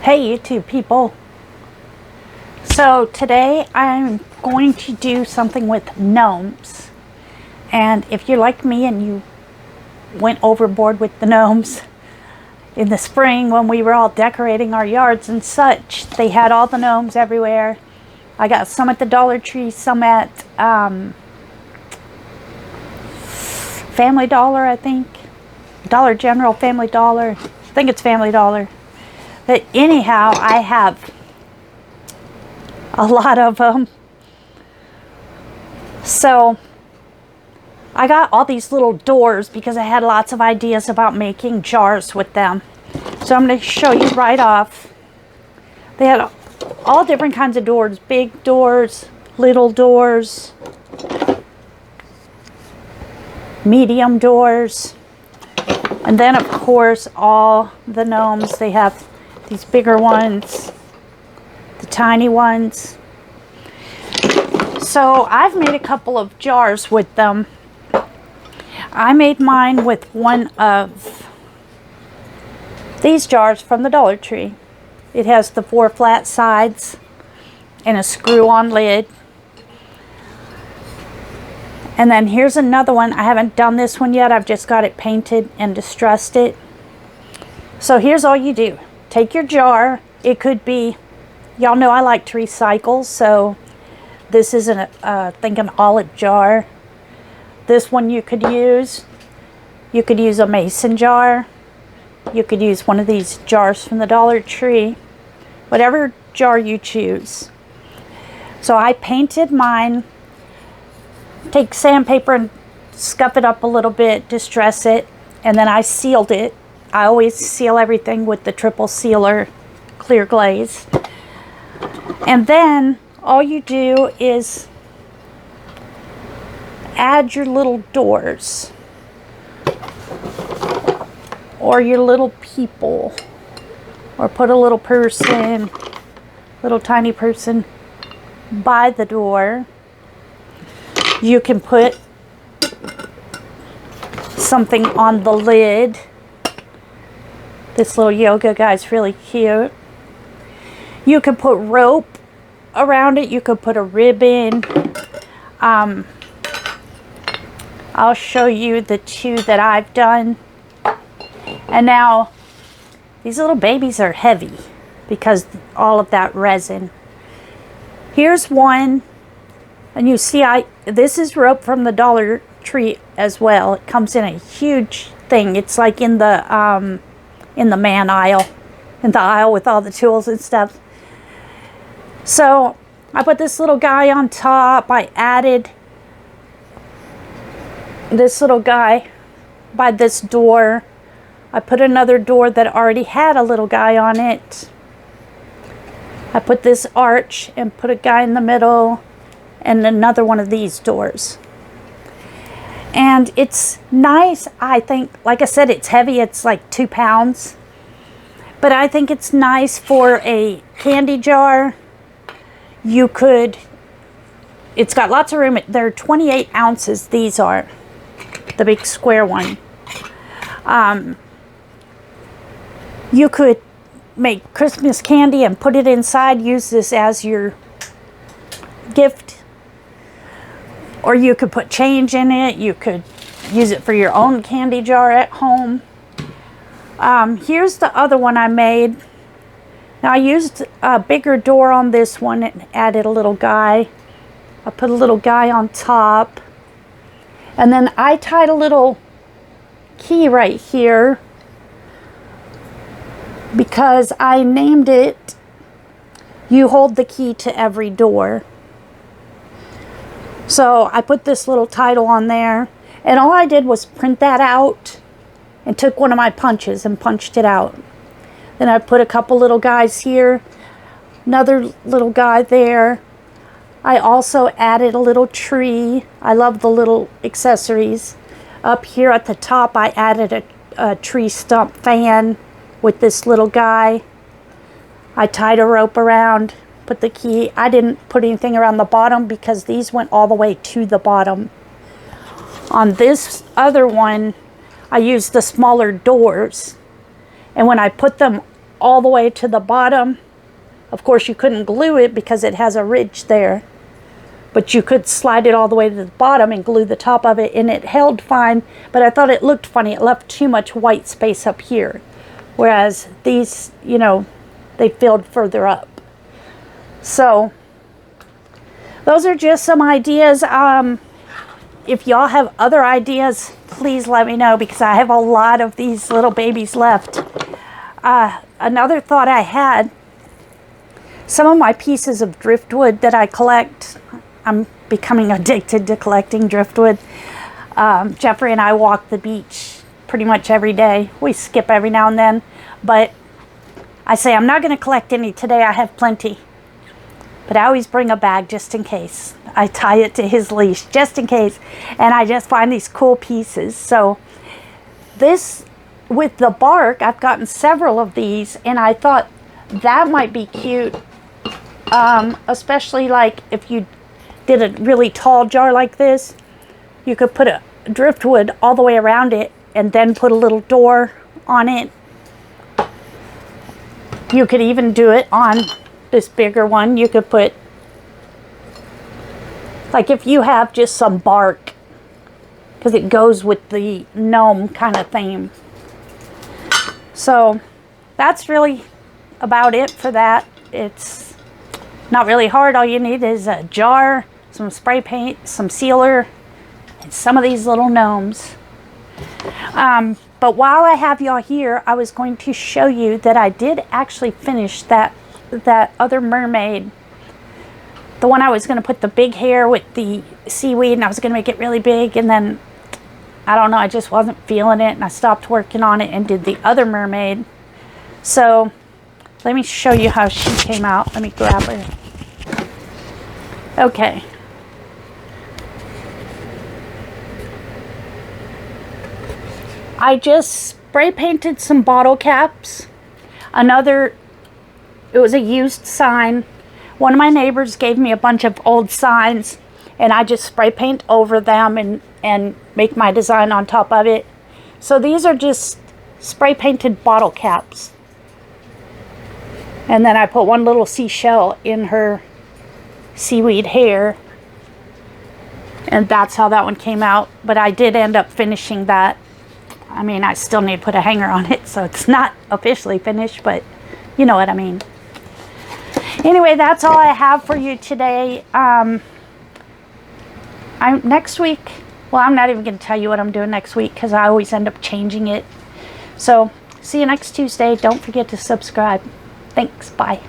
Hey YouTube people. So today I'm going to do something with gnomes. And if you're like me and you went overboard with the gnomes in the spring when we were all decorating our yards and such, they had all the gnomes everywhere. I got some at the Dollar Tree, some at Family Dollar, I think. Dollar General, Family Dollar. I think it's Family Dollar. But anyhow, I have a lot of them. So I got all these little doors because I had lots of ideas about making jars with them. So I'm going to show you right off. They had all different kinds of doors. Big doors, little doors, medium doors. And then of course all the gnomes, they have these bigger ones, the tiny ones. So I've made a couple of jars with them. I made mine with one of these jars from the Dollar Tree. It has the 4 flat sides and a screw-on lid. And then here's another one. I haven't done this one yet. I've just got it painted and distressed it. So here's all you do. Take your jar. It could be, y'all know I like to recycle, so this is an olive jar. This one you could use. You could use a mason jar. You could use one of these jars from the Dollar Tree. Whatever jar you choose. So I painted mine. Take sandpaper and scuff it up a little bit, distress it, and then I sealed it. I always seal everything with the triple sealer clear glaze. And then all you do is add your little doors or your little people, or put a little person, little tiny person by the door. You can put something on the lid. This little yoga guy's really cute. You can put rope around it. You could put a ribbon. I'll show you the 2 that I've done. And now these little babies are heavy because all of that resin. Here's one. And you see, this is rope from the Dollar Tree as well. It comes in a huge thing. It's like in the man aisle, in the aisle with all the tools and stuff. So I put this little guy on top. I added this little guy by this door. I put another door that already had a little guy on it. I put this arch and put a guy in the middle. And another one of these doors. And it's nice, I think. Like I said, it's heavy. It's like 2 pounds. But I think it's nice for a candy jar. You could, it's got lots of room. They're 28 ounces, these are. The big square one. You could make Christmas candy and put it inside. Use this as your gift. Or you could put change in it. You could use it for your own candy jar at home. Here's the other one I made. Now I used a bigger door on this one and added a little guy. I put a little guy on top. And then I tied a little key right here because I named it, "You hold the key to every door." So I put this little title on there, and all I did was print that out and took one of my punches and punched it out. Then I put a couple little guys here, another little guy there. I also added a little tree. I love the little accessories. Up here at the top I added a tree stump fan with this little guy. I tied a rope around. Put the key. I didn't put anything around the bottom because these went all the way to the bottom. On this other one, I used the smaller doors. And when I put them all the way to the bottom. Of course, you couldn't glue it because it has a ridge there, but you could slide it all the way to the bottom and glue the top of it, and it held fine, but I thought it looked funny. It left too much white space up here, whereas these, you know, they filled further up. So those are just some ideas. If y'all have other ideas, please let me know, because I have a lot of these little babies left. Another thought I had, some of my pieces of driftwood that I collect, I'm becoming addicted to collecting driftwood. Jeffrey and I walk the beach pretty much every day. We skip every now and then, but I say I'm not going to collect any today. I have plenty. But I always bring a bag just in case. I tie it to his leash just in case. And I just find these cool pieces. So this, with the bark, I've gotten several of these, and I thought that might be cute. Especially like if you did a really tall jar like this, you could put a driftwood all the way around it and then put a little door on it. You could even do it on this bigger one. You could put, like if you have just some bark, because it goes with the gnome kind of theme. So that's really about it for that. It's not really hard. All you need is a jar, some spray paint, some sealer, and some of these little gnomes. But while I have y'all here, I was going to show you that I did actually finish that other mermaid. The one I was going to put the big hair with the seaweed, and I was going to make it really big, and then I don't know, I just wasn't feeling it, and I stopped working on it and did the other mermaid. So let me show you how she came out. Let me grab her. Okay. I just spray painted some bottle caps. It was a used sign. One of my neighbors gave me a bunch of old signs, and I just spray paint over them and make my design on top of it. So these are just spray painted bottle caps. And then I put one little seashell in her seaweed hair. And that's how that one came out. But I did end up finishing that. I mean, I still need to put a hanger on it, so it's not officially finished, but you know what I mean. Anyway, that's all I have for you today. Next week, well, I'm not even going to tell you what I'm doing next week, because I always end up changing it. So, see you next Tuesday. Don't forget to subscribe. Thanks. Bye.